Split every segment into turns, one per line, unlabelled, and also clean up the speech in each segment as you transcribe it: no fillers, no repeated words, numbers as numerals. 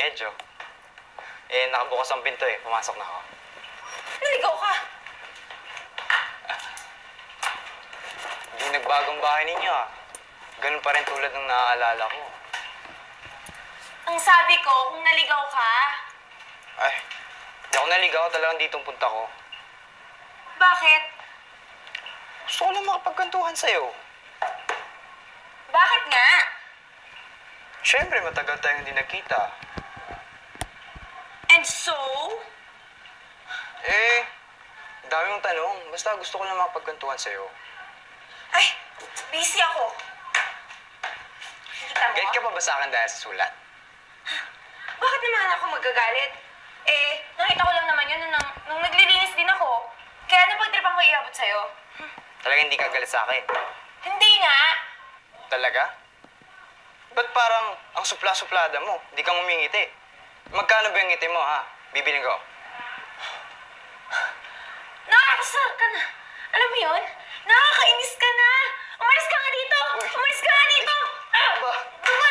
Medyo. Nakabukas ang pinto eh. Pumasok na ako.
Naligaw ka!
Hindi nagbagong bahay ninyo ah. Ganun pa rin tulad ng naaalala ko.
Ang sabi ko, kung naligaw ka.
Ay, hindi ako naligaw. Talagang ditong punta ko.
Bakit?
Gusto ko lang makapagkantuhan sa'yo.
Bakit nga?
Siyempre, matagal tayong hindi nagkita.
And so?
Dami mong tanong. Basta gusto ko lang makapagkantuhan sa'yo.
Ay, busy ako. Kita mo?
Galit ka pa ba sa akin dahil sa sulat?
Bakit naman ako magagalit? Nakita ko lang naman yun nung naglilinis din ako. Kaya napagtripan ko iabot sa'yo.
Talaga hindi ka galit sa akin?
Hindi nga.
Talaga? Ba't parang ang supla-suplada mo? Hindi kang umingiti. Magkano ba yung ngiti mo, ha? Bibiling ko.
Nakakasar ka na. Alam mo yun? Nakakainis ka na. Umalis ka nga dito. Umalis ka nga dito.
Aba,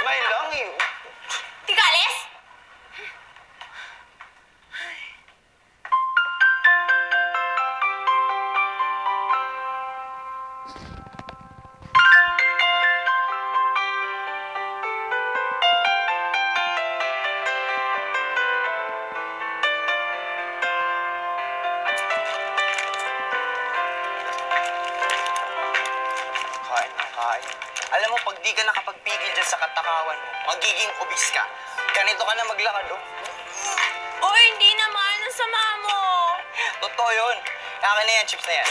may lang eh.
Tigales?
Kain. Alam mo, pag di ka nakapagpigil dyan sa katakawan mo, magiging obis ka. Ganito ka na maglakad, oh.
Uy, hindi naman. Ang sama mo.
Totoo yun. Akin na yan, chips na yan.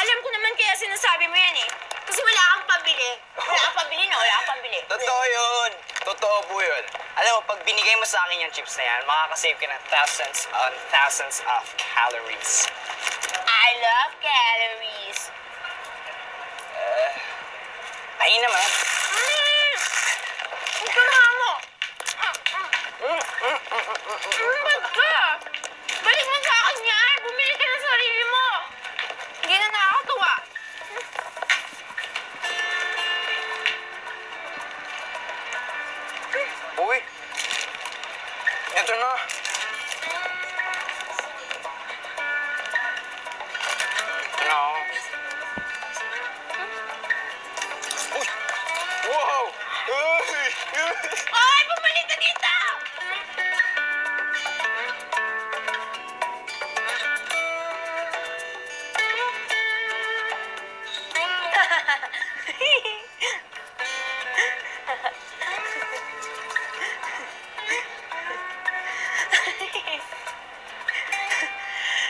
Alam ko naman kaya sinasabi mo yan eh. Kasi wala kang pabili. Wala kang pabili na, wala kang pabili.
Totoo yun. Totoo po yun. Alam mo, pag binigay mo sa akin yung chips na yan, makakasave ka ng thousands on thousands of calories.
I love calories.
Ayun naman.
Ang tama mo. Ba't ka? Balik mo sa akin yan. Bumili ka ng sarili mo. Hindi na nakakatuwa.
Uy. Ito na. No. Uy! Wow!
Ay, bumalik ka dito!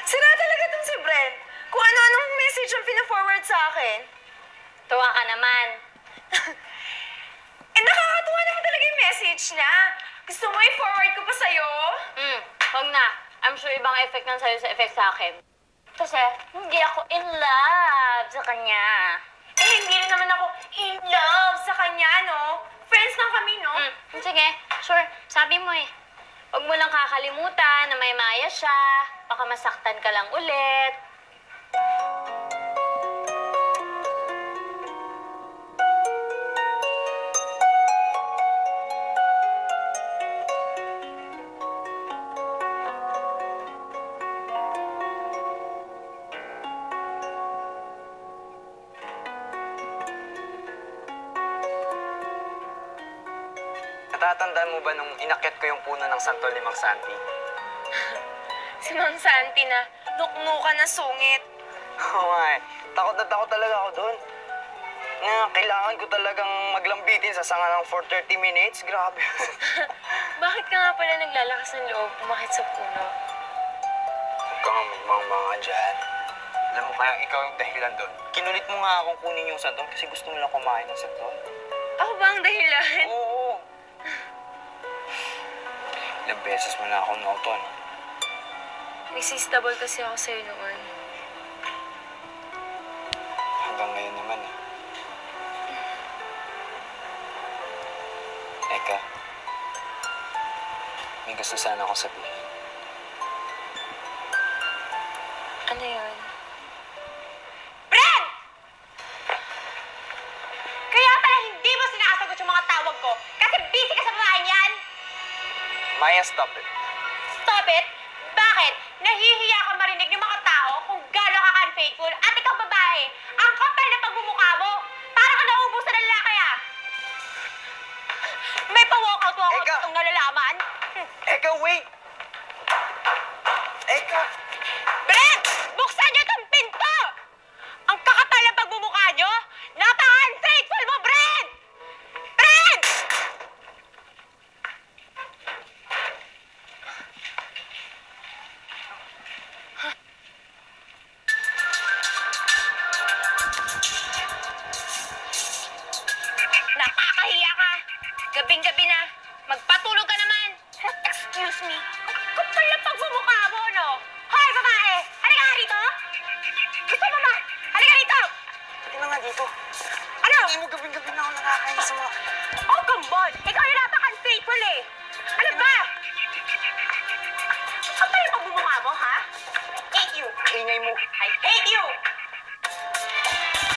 Sira talaga tong si Brent. Kung ano-anong message ang pina-forward sa akin.
Tuwa ka naman.
Nakakatuwa naman talaga yung message niya. Gusto mo i-forward ko pa sa'yo?
Huwag na. I'm sure ibang effect ng sa'yo sa effect sa akin. Kasi hindi ako in love sa kanya.
Hindi rin naman ako in love sa kanya, no? Friends lang kami, no?
Sige, sure. Sabi mo eh. Huwag mo lang kakalimutan na may maya siya. Baka masaktan ka lang ulit.
Natatandaan mo ba nung inakyat ko yung puno ng Santol ni Mang Santi?
Si Mang Santi na nuknuka na sungit.
Oo nga eh. Takot na takot talaga ako doon. Kailangan ko talagang maglambitin sa sanga ng for 30 minutes. Grabe.
Bakit ka nga pala naglalakas ng loob umakit sa puno?
Huwag kang magmamanga dyan. Alam mo kaya ikaw yung dahilan doon. Kinulit mo nga akong kunin yung santol kasi gusto mo lang kumain ng santol.
Ako ba ang dahilan?
Oo. Ilang beses mo na akong nauton.
Resistable kasi ako sa'yo noon.
Hanggang ngayon naman eh. Eka, may gusto sana ako sabihin.
Ano yun? Brad! Kaya pala hindi mo sinasagot yung mga tawag ko kasi busy ka sa babaeng yan!
Maya, stop it.
Stop it! Bakit? Nahihiya ka marinig ng mga tao kung gano'n ka unfaithful at ikaw babae. Ang kapal na pagmumukha mo. Para ka naubusan ng lalaki ah. May pa-walkout
Eka!
itong nalalaman.
Eka, wait! Eka!
Brent! Buksan niyo itong pinto! Ang kakapal ng pagmumukha niyo! Napaka-unfaithful mo, Brent! Brent! Nakakahiya ka! Gabing-gabi na. Magpatulog ka naman. Excuse me. Ang kapal ng pagmumukha mo, no? Hoy, babae! Halika nga rito! Gusto mo ba? Halika rito!
Pati na nga dito.
Ano?
Hindi mo gabing-gabi na ako nakakain sa mga...
Oh, come on! Ikaw yung napaka-unfaithful eh! Ano ba? Ang kapal ng pagmumukha mo, ha? I hate you!
Ingay mo.
I hate you!